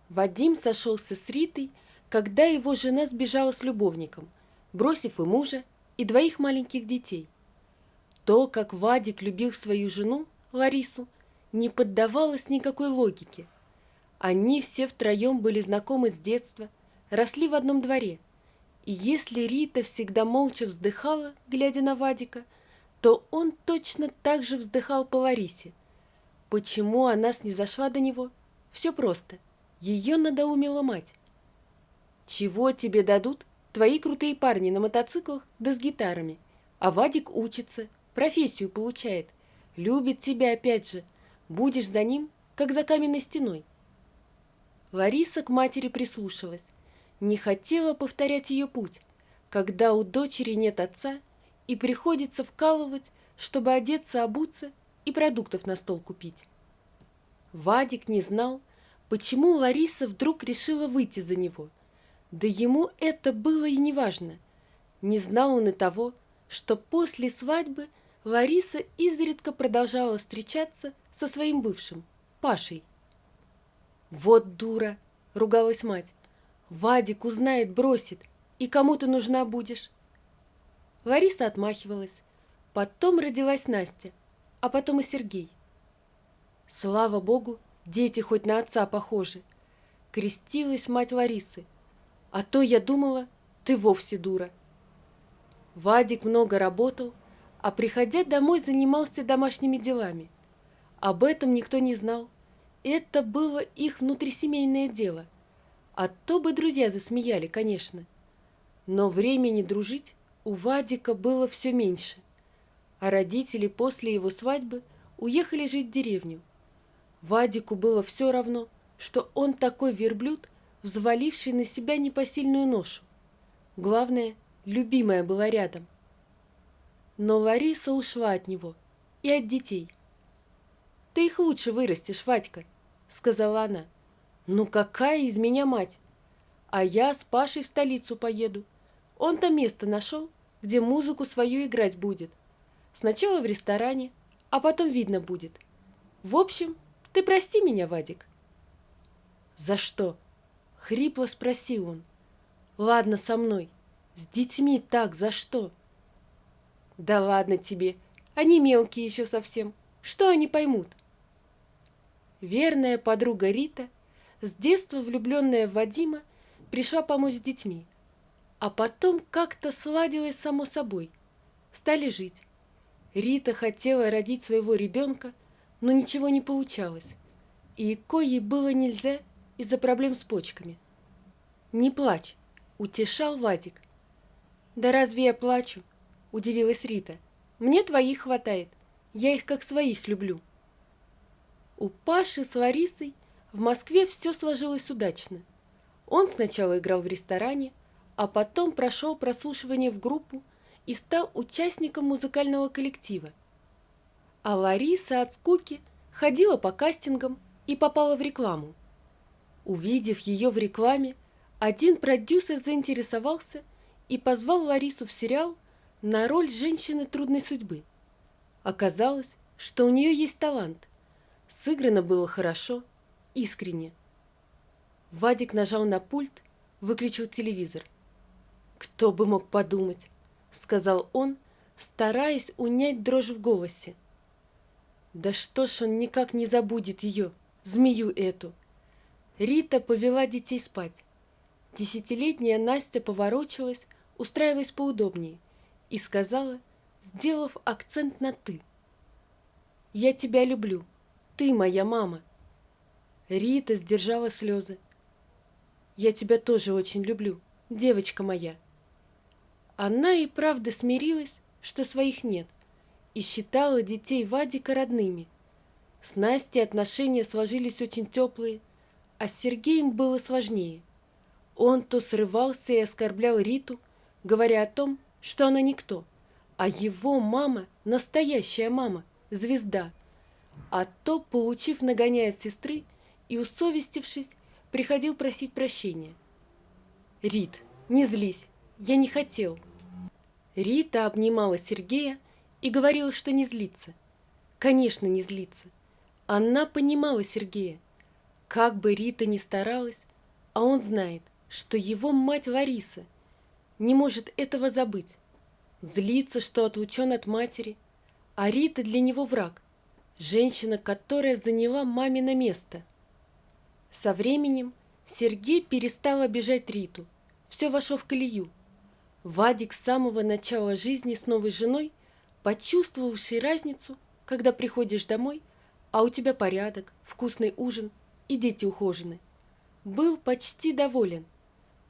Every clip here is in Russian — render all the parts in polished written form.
Вадим сошелся с Ритой, когда его жена сбежала с любовником, бросив и мужа, и двоих маленьких детей. То, как Вадик любил свою жену, Ларису, не поддавалось никакой логике. Они все втроем были знакомы с детства, росли в одном дворе. И если Рита всегда молча вздыхала, глядя на Вадика, то он точно так же вздыхал по Ларисе. Почему она снизошла до него? Все просто. Ее надоумила мать. Чего тебе дадут твои крутые парни на мотоциклах да с гитарами? А Вадик учится, профессию получает, любит тебя опять же. Будешь за ним, как за каменной стеной. Лариса к матери прислушалась. Не хотела повторять ее путь, когда у дочери нет отца и приходится вкалывать, чтобы одеться, обуться и продуктов на стол купить. Вадик не знал, почему Лариса вдруг решила выйти за него. Да ему это было и не важно. Не знал он и того, что после свадьбы Лариса изредка продолжала встречаться со своим бывшим, Пашей. «Вот дура!» — ругалась мать. «Вадик узнает, бросит, и кому ты нужна будешь?» Лариса отмахивалась. Потом родилась Настя, а потом и Сергей. Слава богу, дети хоть на отца похожи. Крестилась мать Ларисы. А то я думала, ты вовсе дура. Вадик много работал, а приходя домой занимался домашними делами. Об этом никто не знал. Это было их внутрисемейное дело. А то бы друзья засмеяли, конечно. Но времени дружить у Вадика было все меньше. А родители после его свадьбы уехали жить в деревню. Вадику было все равно, что он такой верблюд, взваливший на себя непосильную ношу. Главное, любимая была рядом. Но Лариса ушла от него и от детей. «Ты их лучше вырастешь, Вадька», — сказала она. «Ну какая из меня мать? А я с Пашей в столицу поеду. Он-то место нашел, где музыку свою играть будет. Сначала в ресторане, а потом видно будет. В общем, ты прости меня, Вадик». «За что?» — хрипло спросил он. «Ладно со мной. С детьми так за что?» «Да ладно тебе. Они мелкие еще совсем. Что они поймут?» Верная подруга Рита, с детства влюбленная в Вадима, пришла помочь с детьми. А потом как-то сладилось само собой. Стали жить. Рита хотела родить своего ребенка, но ничего не получалось. И ЭКО ей было нельзя из-за проблем с почками. «Не плачь», — утешал Вадик. «Да разве я плачу?» — удивилась Рита. «Мне твоих хватает. Я их как своих люблю». У Паши с Ларисой в Москве все сложилось удачно. Он сначала играл в ресторане, а потом прошел прослушивание в группу и стал участником музыкального коллектива. А Лариса от скуки ходила по кастингам и попала в рекламу. Увидев ее в рекламе, один продюсер заинтересовался и позвал Ларису в сериал на роль женщины трудной судьбы. Оказалось, что у нее есть талант. Сыграно было хорошо, искренне. Вадик нажал на пульт, выключил телевизор. «Кто бы мог подумать», — сказал он, стараясь унять дрожь в голосе. «Да что ж он никак не забудет ее, змею эту». Рита повела детей спать. 10-летняя Настя поворочилась, устраиваясь поудобнее, и сказала, сделав акцент на «ты». «Я тебя люблю. Ты моя мама». Рита сдержала слезы. «Я тебя тоже очень люблю, девочка моя». Она и правда смирилась, что своих нет, и считала детей Вадика родными. С Настей отношения сложились очень теплые, а с Сергеем было сложнее. Он то срывался и оскорблял Риту, говоря о том, что она никто, а его мама – настоящая мама, звезда. А то, получив нагоняя от сестры и усовестившись, приходил просить прощения. «Рит, не злись, я не хотел». Рита обнимала Сергея и говорила, что не злится. Конечно, не злится. Она понимала Сергея. Как бы Рита ни старалась, а он знает, что его мать Лариса не может этого забыть. Злится, что отлучен от матери, а Рита для него враг, женщина, которая заняла мамино место. Со временем Сергей перестал обижать Риту, все вошло в колею. Вадик с самого начала жизни с новой женой, почувствовавший разницу, когда приходишь домой, а у тебя порядок, вкусный ужин и дети ухожены, был почти доволен,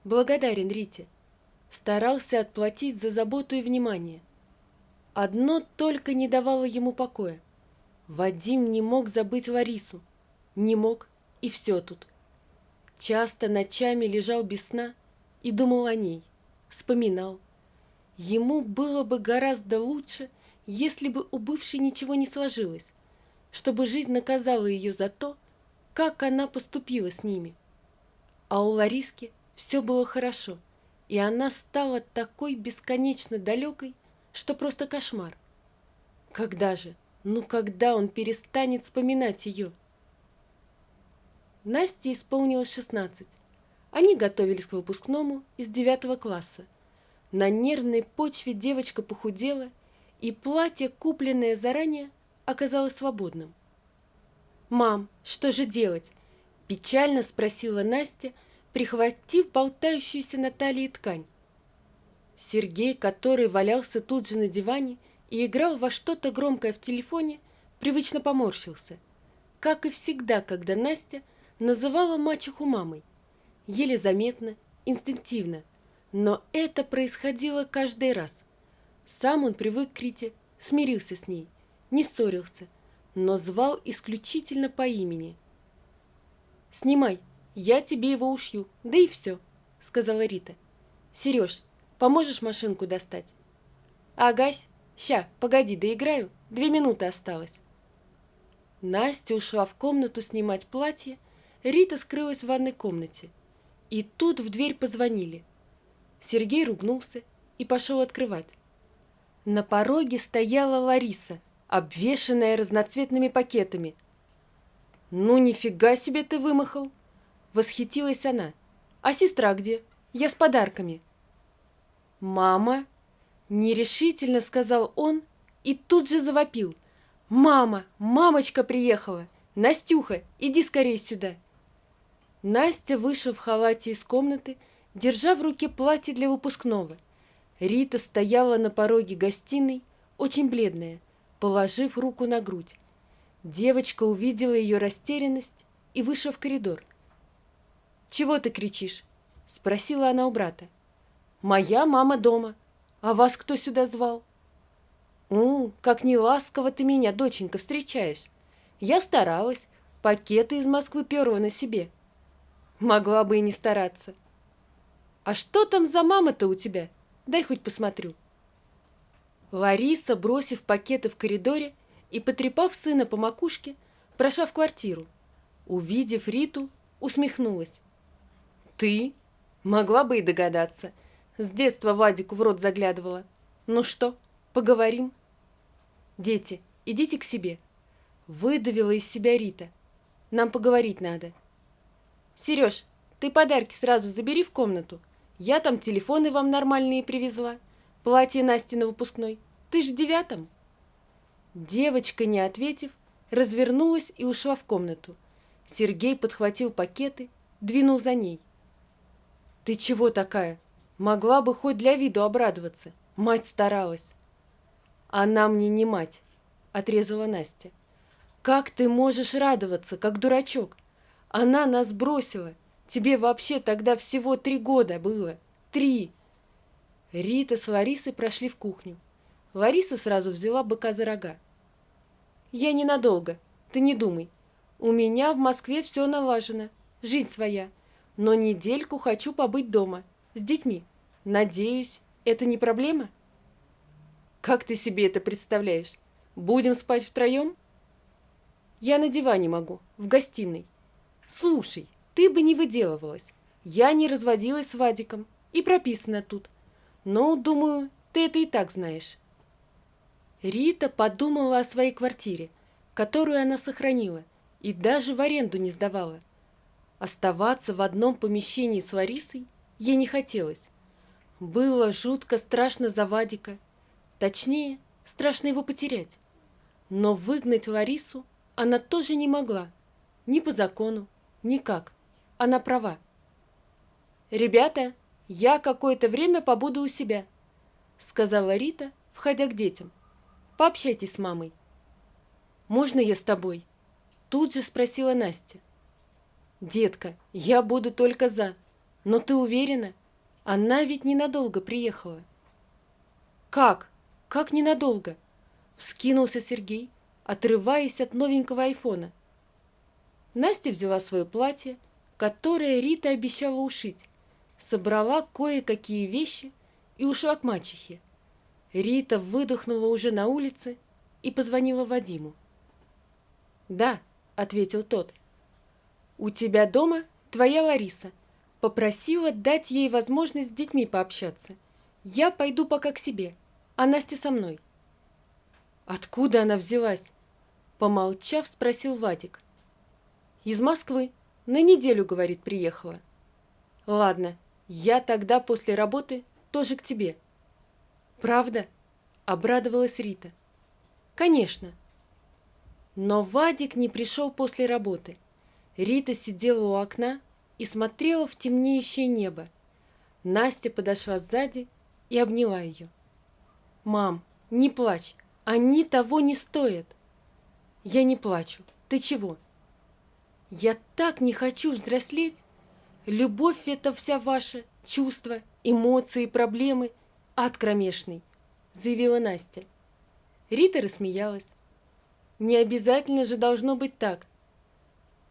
благодарен Рите, старался отплатить за заботу и внимание. Одно только не давало ему покоя. Вадим не мог забыть Ларису, не мог, и все тут. Часто ночами лежал без сна и думал о ней, вспоминал. Ему было бы гораздо лучше, если бы у бывшей ничего не сложилось, чтобы жизнь наказала ее за то, как она поступила с ними. А у Лариски все было хорошо, и она стала такой бесконечно далекой, что просто кошмар. Когда же, когда он перестанет вспоминать ее? Насте исполнилось 16. Они готовились к выпускному из 9 класса. На нервной почве девочка похудела, и платье, купленное заранее, оказалось свободным. «Мам, что же делать?» – печально спросила Настя, прихватив болтающуюся на талии ткань. Сергей, который валялся тут же на диване и играл во что-то громкое в телефоне, привычно поморщился. Как и всегда, когда Настя называла мачеху мамой. Еле заметно, инстинктивно, но это происходило каждый раз. Сам он привык к Рите, смирился с ней, не ссорился, но звал исключительно по имени. «Снимай, я тебе его ушью, да и все», — сказала Рита. «Сереж, поможешь машинку достать?» «Агась, ща, погоди, доиграю, 2 минуты осталось». Настя ушла в комнату снимать платье, Рита скрылась в ванной комнате. И тут в дверь позвонили. Сергей ругнулся и пошел открывать. На пороге стояла Лариса, обвешанная разноцветными пакетами. «Ну, нифига себе ты вымахал!» — восхитилась она. «А сестра где? Я с подарками». «Мама!» — нерешительно сказал он и тут же завопил. «Мама! Мамочка приехала! Настюха, иди скорее сюда!» Настя вышла в халате из комнаты, держа в руке платье для выпускного. Рита стояла на пороге гостиной, очень бледная, положив руку на грудь. Девочка увидела ее растерянность и вышла в коридор. «Чего ты кричишь?» — спросила она у брата. «Моя мама дома. А вас кто сюда звал?» Как неласково ты меня, доченька, встречаешь. Я старалась, пакеты из Москвы перла на себе. Могла бы и не стараться. А что там за мама-то у тебя? Дай хоть посмотрю». Лариса, бросив пакеты в коридоре и потрепав сына по макушке, прошла в квартиру. Увидев Риту, усмехнулась. «Ты? Могла бы и догадаться. С детства Вадику в рот заглядывала. Ну что, поговорим?» «Дети, идите к себе», — выдавила из себя Рита. «Нам поговорить надо». «Сереж, ты подарки сразу забери в комнату. Я там телефоны вам нормальные привезла. Платье Насти на выпускной. Ты ж в 9. Девочка, не ответив, развернулась и ушла в комнату. Сергей подхватил пакеты, двинул за ней. «Ты чего такая? Могла бы хоть для виду обрадоваться. Мать старалась». «Она мне не мать», — отрезала Настя. «Как ты можешь радоваться, как дурачок? Она нас бросила. Тебе вообще тогда всего 3 года было. 3. Рита с Ларисой прошли в кухню. Лариса сразу взяла быка за рога. «Я ненадолго, ты не думай. У меня в Москве все налажено, жизнь своя. Но недельку хочу побыть дома, с детьми. Надеюсь, это не проблема?» «Как ты себе это представляешь? Будем спать втроем?» «Я на диване могу, в гостиной. Слушай, ты бы не выделывалась. Я не разводилась с Вадиком и прописана тут. Но, думаю, ты это и так знаешь». Рита подумала о своей квартире, которую она сохранила и даже в аренду не сдавала. Оставаться в одном помещении с Ларисой ей не хотелось. Было жутко страшно за Вадика. Точнее, страшно его потерять. Но выгнать Ларису она тоже не могла. Ни по закону, никак. Она права. «Ребята, я какое-то время побуду у себя», — сказала Рита, входя к детям. «Пообщайтесь с мамой». «Можно я с тобой?» — тут же спросила Настя. «Детка, я буду только за. Но ты уверена? Она ведь ненадолго приехала». «Как? Как ненадолго?» — вскинулся Сергей, отрываясь от новенького айфона. Настя взяла свое платье, которое Рита обещала ушить, собрала кое-какие вещи и ушла к мачехе. Рита выдохнула уже на улице и позвонила Вадиму. «Да», — ответил тот. «У тебя дома твоя Лариса. Попросила дать ей возможность с детьми пообщаться. Я пойду пока к себе, а Настя со мной». «Откуда она взялась?» Помолчав, спросил Вадик. «Из Москвы. На неделю, говорит, приехала». «Ладно, я тогда после работы тоже к тебе». «Правда?» — обрадовалась Рита. «Конечно». Но Вадик не пришел после работы. Рита сидела у окна и смотрела в темнеющее небо. Настя подошла сзади и обняла ее. «Мам, не плачь, они того не стоят». «Я не плачу. Ты чего?» «Я так не хочу взрослеть. Любовь — это вся ваша, чувства, эмоции, проблемы, ад кромешный», — заявила Настя. Рита рассмеялась. «Не обязательно же должно быть так.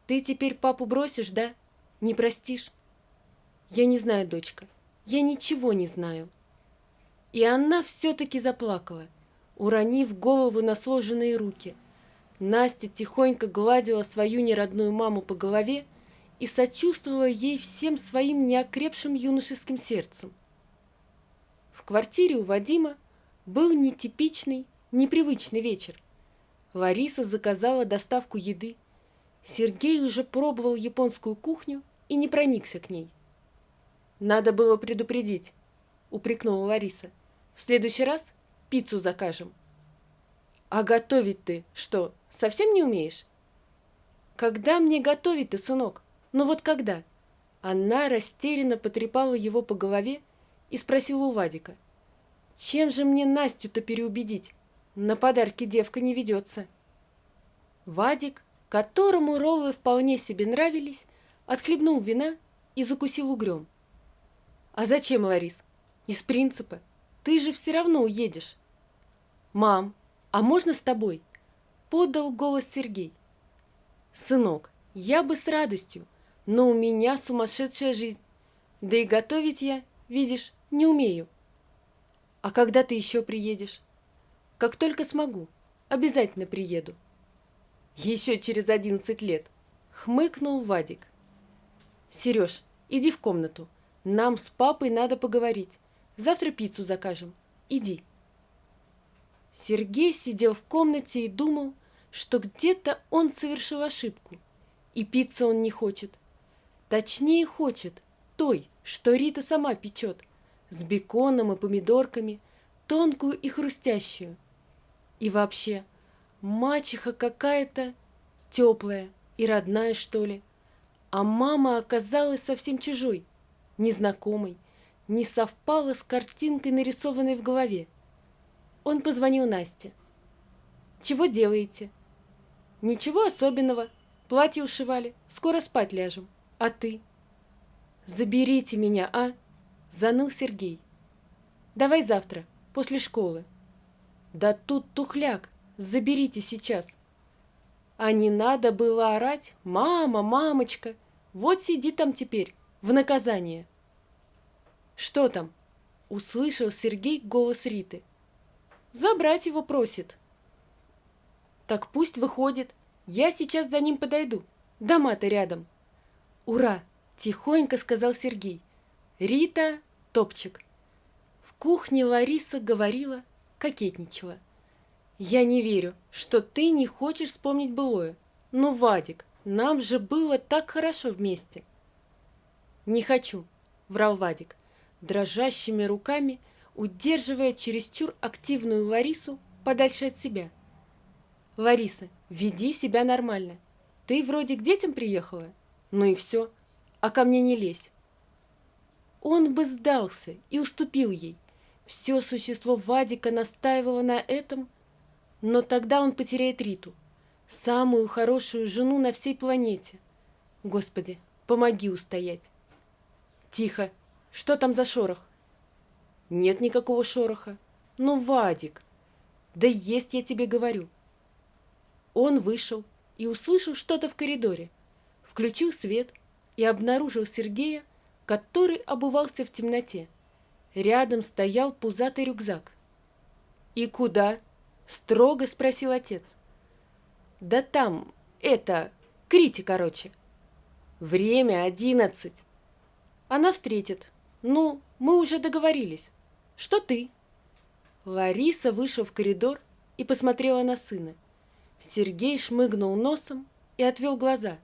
Ты теперь папу бросишь, да? Не простишь?» «Я не знаю, дочка, я ничего не знаю». И она все-таки заплакала, уронив голову на сложенные руки. Настя тихонько гладила свою неродную маму по голове и сочувствовала ей всем своим неокрепшим юношеским сердцем. В квартире у Вадима был нетипичный, непривычный вечер. Лариса заказала доставку еды. Сергей уже пробовал японскую кухню и не проникся к ней. «Надо было предупредить», — упрекнула Лариса. «В следующий раз пиццу закажем». «А готовить ты что, совсем не умеешь?» «Когда мне готовить-то, сынок? Ну вот когда?» Она растерянно потрепала его по голове и спросила у Вадика. «Чем же мне Настю-то переубедить? На подарки девка не ведется». Вадик, которому роллы вполне себе нравились, отхлебнул вина и закусил угрем. «А зачем, Ларис? Из принципа. Ты же все равно уедешь». «Мам, а можно с тобой?» — подал голос Сергей. «Сынок, я бы с радостью, но у меня сумасшедшая жизнь. Да и готовить я, видишь, не умею». «А когда ты еще приедешь?» «Как только смогу. Обязательно приеду». «Еще через 11 лет», — хмыкнул Вадик. «Сереж, иди в комнату. Нам с папой надо поговорить. Завтра пиццу закажем. Иди». Сергей сидел в комнате и думал, что где-то он совершил ошибку, и пиццы он не хочет. Точнее, хочет той, что Рита сама печет, с беконом и помидорками, тонкую и хрустящую. И вообще, мачеха какая-то теплая и родная, что ли. А мама оказалась совсем чужой, незнакомой, не совпала с картинкой, нарисованной в голове. Он позвонил Насте. «Чего делаете?» «Ничего особенного. Платье ушивали. Скоро спать ляжем. А ты?» «Заберите меня, а?» — заныл Сергей. «Давай завтра, после школы». «Да тут тухляк. Заберите сейчас». А не надо было орать: «Мама, мамочка!» Вот сиди там теперь, в наказание. «Что там?» — услышал Сергей голос Риты. «Забрать его просит». «Так пусть выходит. Я сейчас за ним подойду. Дома-то рядом». «Ура!» — тихонько сказал Сергей. «Рита, топчик». В кухне Лариса говорила, кокетничала. «Я не верю, что ты не хочешь вспомнить былое. Ну, Вадик, Нам же было так хорошо вместе. Не хочу, врал Вадик, дрожащими руками удерживая чересчур активную Ларису подальше от себя. Лариса, веди себя нормально. Ты вроде к детям приехала. Ну и все. А ко мне не лезь. Он бы сдался и уступил ей. Все существо Вадика настаивало на этом, но тогда он потеряет Риту, самую хорошую жену на всей планете. Господи, помоги устоять. Тихо. Что там за шорох? Нет никакого шороха. Ну, Вадик. Да есть, я тебе говорю. Он вышел и услышал что-то в коридоре. Включил свет и обнаружил Сергея, который обувался в темноте. Рядом стоял пузатый рюкзак. «И куда?» – строго спросил отец. «Да там, к Рите, короче. Время 11. Она встретит. Ну, мы уже договорились. Что ты?» Лариса вышла в коридор и посмотрела на сына. Сергей шмыгнул носом и отвел глаза.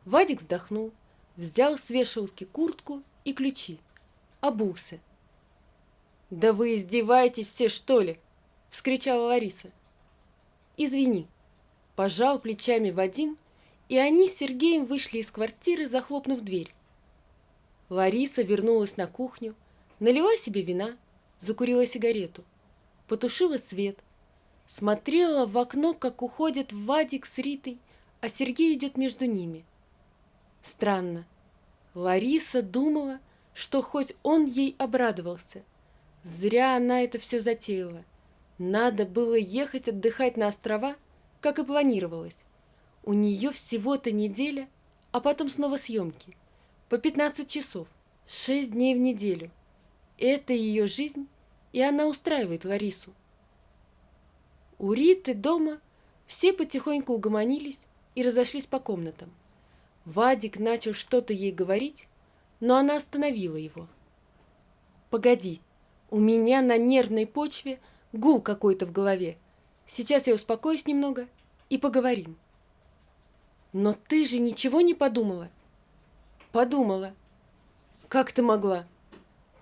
Вадик вздохнул, взял с вешалки куртку и ключи. Обулся. «Да вы издеваетесь все, что ли?» – вскричала Лариса. «Извини», – пожал плечами Вадим, и они с Сергеем вышли из квартиры, захлопнув дверь. Лариса вернулась на кухню, налила себе вина, закурила сигарету, потушила свет, смотрела в окно, как уходит Вадик с Ритой, а Сергей идет между ними. Странно. Лариса думала, что хоть он ей обрадовался. Зря она это все затеяла. Надо было ехать отдыхать на острова, как и планировалось. У нее всего-то неделя, а потом снова съемки. По 15 часов, 6 дней в неделю. Это ее жизнь, и она устраивает Ларису. У Риты дома все потихоньку угомонились и разошлись по комнатам. Вадик начал что-то ей говорить, но она остановила его. «Погоди, у меня на нервной почве гул какой-то в голове. Сейчас я успокоюсь немного и поговорим». «Но ты же ничего не подумала?» «Подумала». «Как ты могла?»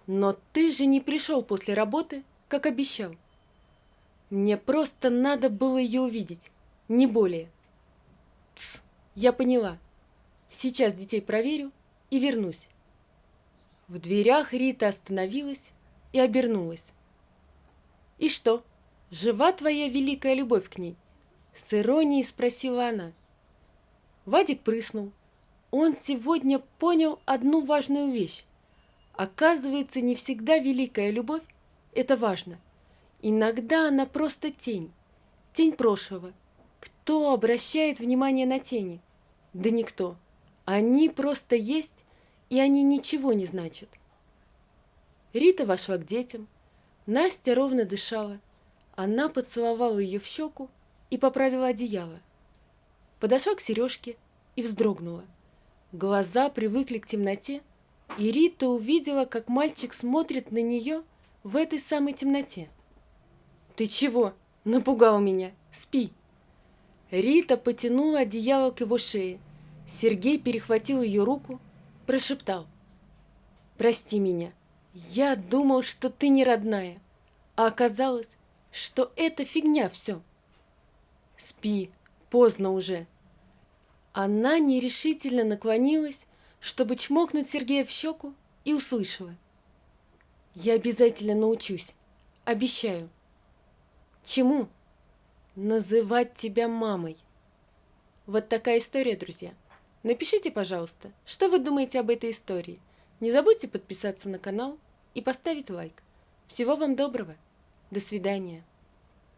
«Но ты же не пришел после работы, как обещал». «Мне просто надо было ее увидеть, не более». «Тсс, я поняла. Сейчас детей проверю и вернусь». В дверях Рита остановилась и обернулась. «И что, жива твоя великая любовь к ней?» С иронией спросила она. Вадик прыснул. Он сегодня понял одну важную вещь. Оказывается, не всегда великая любовь – это важно. Иногда она просто тень. Тень прошлого. Кто обращает внимание на тени? Да никто. Они просто есть, и они ничего не значат. Рита вошла к детям. Настя ровно дышала. Она поцеловала ее в щеку и поправила одеяло. Подошла к Сережке и вздрогнула. Глаза привыкли к темноте, и Рита увидела, как мальчик смотрит на нее в этой самой темноте. «Ты чего? Напугал меня. Спи!» Рита потянула одеяло к его шее. Сергей перехватил ее руку, прошептал: «Прости меня. Я думал, что ты не родная, а оказалось, что это фигня все». «Спи, поздно уже». Она нерешительно наклонилась, чтобы чмокнуть Сергея в щеку, и услышала: «Я обязательно научусь. Обещаю». «Чему?» «Называть тебя мамой». Вот такая история, друзья. Напишите, пожалуйста, что вы думаете об этой истории. Не забудьте подписаться на канал и поставить лайк. Всего вам доброго. До свидания.